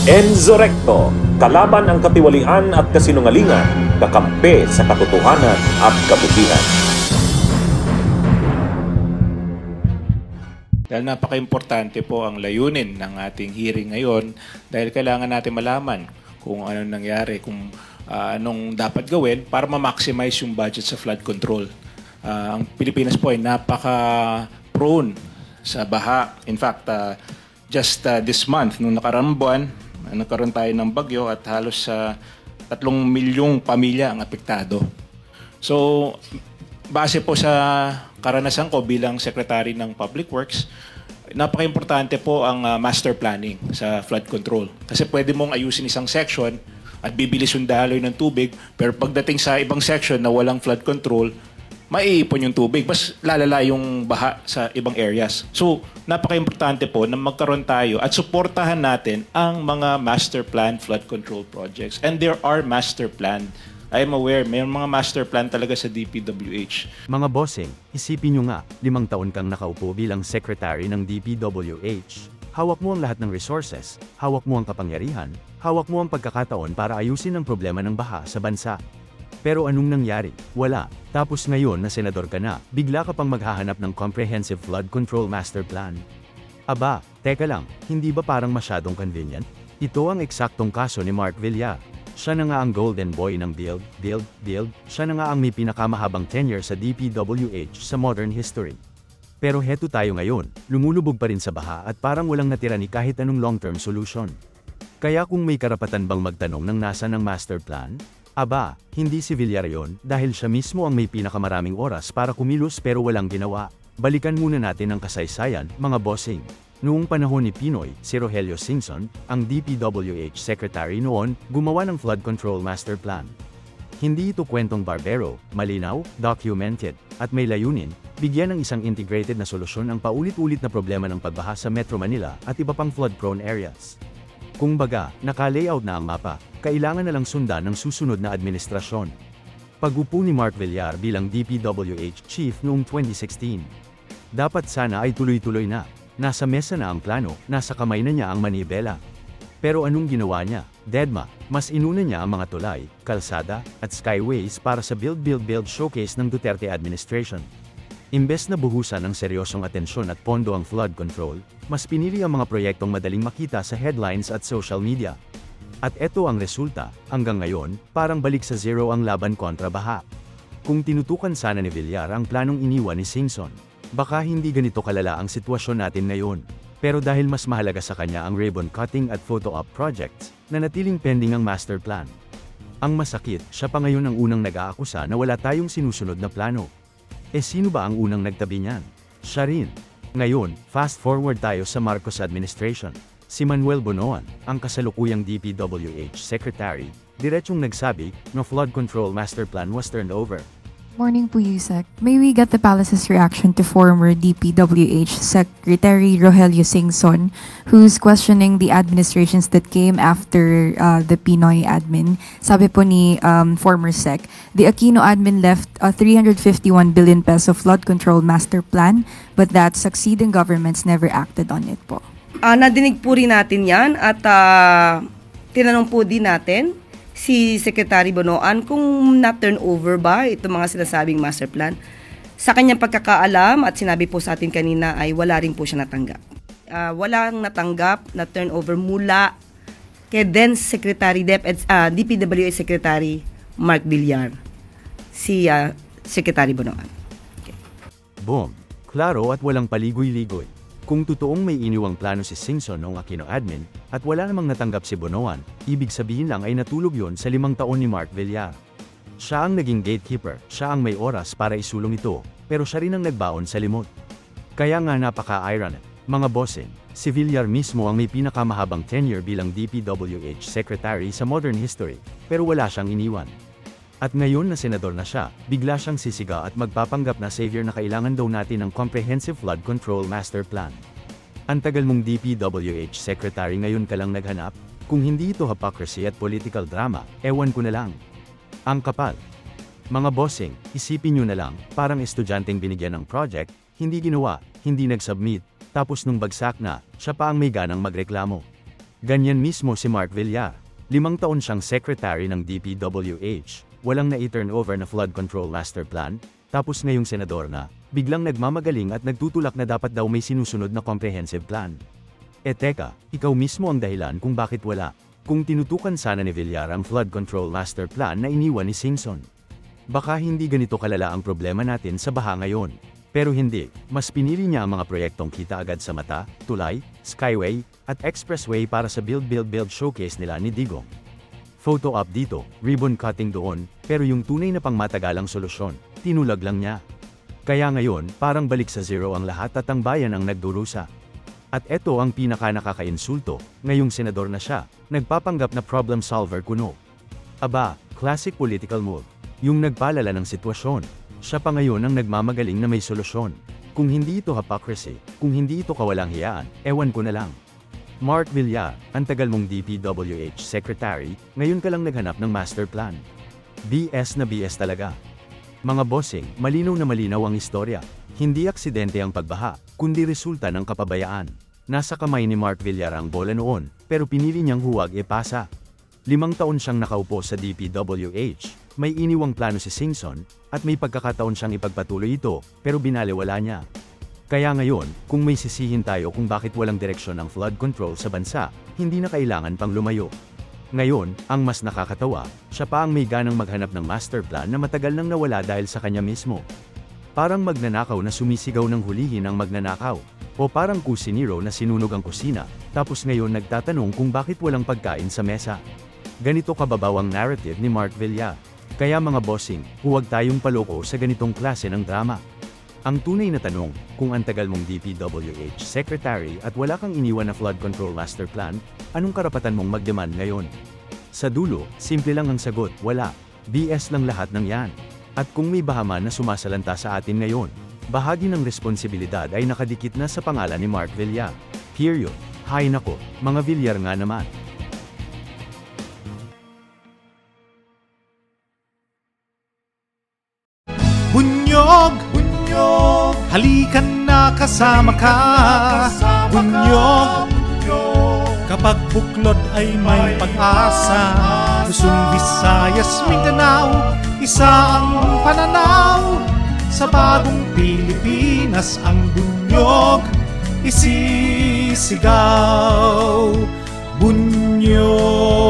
Enzo Recto, kalaban ang katiwalian at kasinungalingan, kakampi sa katotohanan at kabutihan. Dahil napaka-importante po ang layunin ng ating hearing ngayon dahil kailangan natin malaman kung ano nangyari, kung anong dapat gawin para ma-maximize yung budget sa flood control. Ang Pilipinas po ay napaka-prone sa baha. In fact, just this month, nung nakaraang buwan, nagkaroon tayo ng bagyo at halos 3 milyong pamilya ang apektado. So, base po sa karanasan ko bilang Secretary ng Public Works, napaka-importante po ang master planning sa flood control. Kasi pwede mong ayusin isang section at bibilis yung daloy ng tubig, pero pagdating sa ibang section na walang flood control, maiipon yung tubig, mas lalala yung baha sa ibang areas. So, napaka-importante po na magkaroon tayo at suportahan natin ang mga master plan flood control projects. And there are master plan. I am aware, may mga master plan talaga sa DPWH. Mga bossing, isipin nyo nga, 5 taon kang nakaupo bilang secretary ng DPWH. Hawak mo ang lahat ng resources, hawak mo ang kapangyarihan, hawak mo ang pagkakataon para ayusin ang problema ng baha sa bansa. Pero anong nangyari? Wala. Tapos ngayon na senador ka na, bigla ka pang maghahanap ng Comprehensive Flood Control Master Plan. Aba, teka lang, hindi ba parang masyadong convenient? Ito ang eksaktong kaso ni Mark Villar. Siya na nga ang golden boy ng build. Siya na nga ang may pinakamahabang tenure sa DPWH sa modern history. Pero heto tayo ngayon, lumulubog pa rin sa baha at parang walang natira ni kahit anong long-term solution. Kaya kung may karapatan bang magtanong ng nasa ng master plan? Aba, hindi si Villar yon dahil siya mismo ang may pinakamaraming oras para kumilos pero walang ginawa. Balikan muna natin ang kasaysayan, mga bossing. Noong panahon ni Pinoy, si Rogelio Singson, ang DPWH Secretary noon, gumawa ng Flood Control Master Plan. Hindi ito kwentong barbero, malinaw, documented, at may layunin, bigyan ng isang integrated na solusyon ang paulit-ulit na problema ng pagbaha sa Metro Manila at iba pang flood-prone areas. Kung baga, naka-layout na ang mapa, kailangan na lang sundan ng susunod na administrasyon. Pag-upo ni Mark Villar bilang DPWH Chief noong 2016. Dapat sana ay tuloy-tuloy na. Nasa mesa na ang plano, nasa kamay na niya ang manibela. Pero anong ginawa niya? Dedma, mas inuna niya ang mga tulay, kalsada, at skyways para sa Build showcase ng Duterte administration. Imbes na buhusan ng seryosong atensyon at pondo ang flood control, mas pinili ang mga proyektong madaling makita sa headlines at social media. At eto ang resulta, hanggang ngayon, parang balik sa zero ang laban kontra baha. Kung tinutukan sana ni Villar ang planong iniwan ni Singson, baka hindi ganito kalala ang sitwasyon natin ngayon. Pero dahil mas mahalaga sa kanya ang ribbon cutting at photo op projects, nanatiling pending ang master plan. Ang masakit, siya pa ngayon ang unang nag-aakusa na wala tayong sinusunod na plano. Sino ba ang unang nagtabi niyan? Siya rin. Ngayon, fast forward tayo sa Marcos administration. Si Manuel Bonoan, ang kasalukuyang DPWH Secretary, diretsong nagsabi na flood control master plan was turned over. Morning po, Yusek. May we get the palace's reaction to former DPWH Secretary Rogelio Singson, who's questioning the administrations that came after the Pinoy admin. Sabi po ni former Sec, the Aquino admin left a 351 billion peso flood control master plan, but that succeeding governments never acted on it po. Nadinig po rin natin yan at tinanong po din natin si Secretary Bonoan kung na-turnover ba itong mga sinasabing master plan. Sa kanyang pagkakaalam at sinabi po sa atin kanina ay wala rin po siya natanggap. Walang natanggap na turnover mula kay then Secretary DPWH Secretary Mark Villar, si Secretary Bonoan. Okay. Boom. Klaro at walang paligoy-ligoy. Kung totoong may iniwang plano si Singson noong Aquino admin, at wala namang natanggap si Bonoan, ibig sabihin lang ay natulog yon sa 5 taon ni Mark Villar. Siya ang naging gatekeeper, siya ang may oras para isulong ito, pero siya rin ang nagbaon sa limot. Kaya nga napaka-ironic, mga bossing, si Villar mismo ang may pinakamahabang tenure bilang DPWH Secretary sa modern history, pero wala siyang iniwan. At ngayon na senador na siya, bigla siyang sisiga at magpapanggap na savior na kailangan daw natin ng Comprehensive Flood Control Master Plan. Ang tagal mong DPWH Secretary ngayon ka lang naghanap? Kung hindi ito hypocrisy at political drama, ewan ko na lang. Ang kapal. Mga bossing, isipin nyo na lang, parang estudyanteng binigyan ng project, hindi ginawa, hindi nag-submit, tapos nung bagsak na, siya pa ang may ganang magreklamo. Ganyan mismo si Mark Villar. 5 taon siyang secretary ng DPWH, walang na-turn over na flood control master plan, tapos ngayong senador na, biglang nagmamagaling at nagtutulak na dapat daw may sinusunod na comprehensive plan. Teka, ikaw mismo ang dahilan kung bakit wala. Kung tinutukan sana ni Villar ang flood control master plan na iniwan ni Singson, baka hindi ganito kalala ang problema natin sa baha ngayon. Pero hindi, mas pinili niya ang mga proyektong kita agad sa mata, tulay, skyway, at expressway para sa build showcase nila ni Digong. Photo op dito, ribbon cutting doon, pero yung tunay na pangmatagalang solusyon, tinulag lang niya. Kaya ngayon, parang balik sa zero ang lahat at ang bayan ang nagdurusa. At eto ang pinaka nakakainsulto, ngayong senador na siya, nagpapanggap na problem solver kuno. Aba, classic political move, yung nagpalala ng sitwasyon. Siya pa ngayon ang nagmamagaling na may solusyon. Kung hindi ito hypocrisy, kung hindi ito kawalang hiyaan, ewan ko na lang. Mark Villar, ang tagal mong DPWH Secretary, ngayon ka lang naghanap ng master plan. BS na BS talaga. Mga bossing, malinaw na malinaw ang istorya. Hindi aksidente ang pagbaha, kundi resulta ng kapabayaan. Nasa kamay ni Mark Villar ang bola noon, pero pinili niyang huwag ipasa. 5 taon siyang nakaupo sa DPWH. May iniwang plano si Singson, at may pagkakataon siyang ipagpatuloy ito, pero binaliwala niya. Kaya ngayon, kung may sisihin tayo kung bakit walang direksyon ang flood control sa bansa, hindi na kailangan pang lumayo. Ngayon, ang mas nakakatawa, siya pa ang may ganang maghanap ng master plan na matagal nang nawala dahil sa kanya mismo. Parang magnanakaw na sumisigaw ng hulihin ang magnanakaw, o parang kusinero na sinunog ang kusina, tapos ngayon nagtatanong kung bakit walang pagkain sa mesa. Ganito kababaw ang narrative ni Mark Villar. Kaya mga bossing, huwag tayong paloko sa ganitong klase ng drama. Ang tunay na tanong, kung ang tagal mong DPWH Secretary at wala kang iniwan na flood control master plan, anong karapatan mong magdemand ngayon? Sa dulo, simple lang ang sagot, wala. BS lang lahat ng yan. At kung may bahaman na sumasalanta sa atin ngayon, bahagi ng responsibilidad ay nakadikit na sa pangalan ni Mark Villar. Period. Hay nako, mga Villar nga naman. Bunyog, bunyog, halikan na kasama ka. Bunyog, kapag buklod ay may pag-asa. Luzon, Visayas, Mindanao, isa ang pananaw. Sa bagong Pilipinas ang bunyog isisigaw. Bunyog.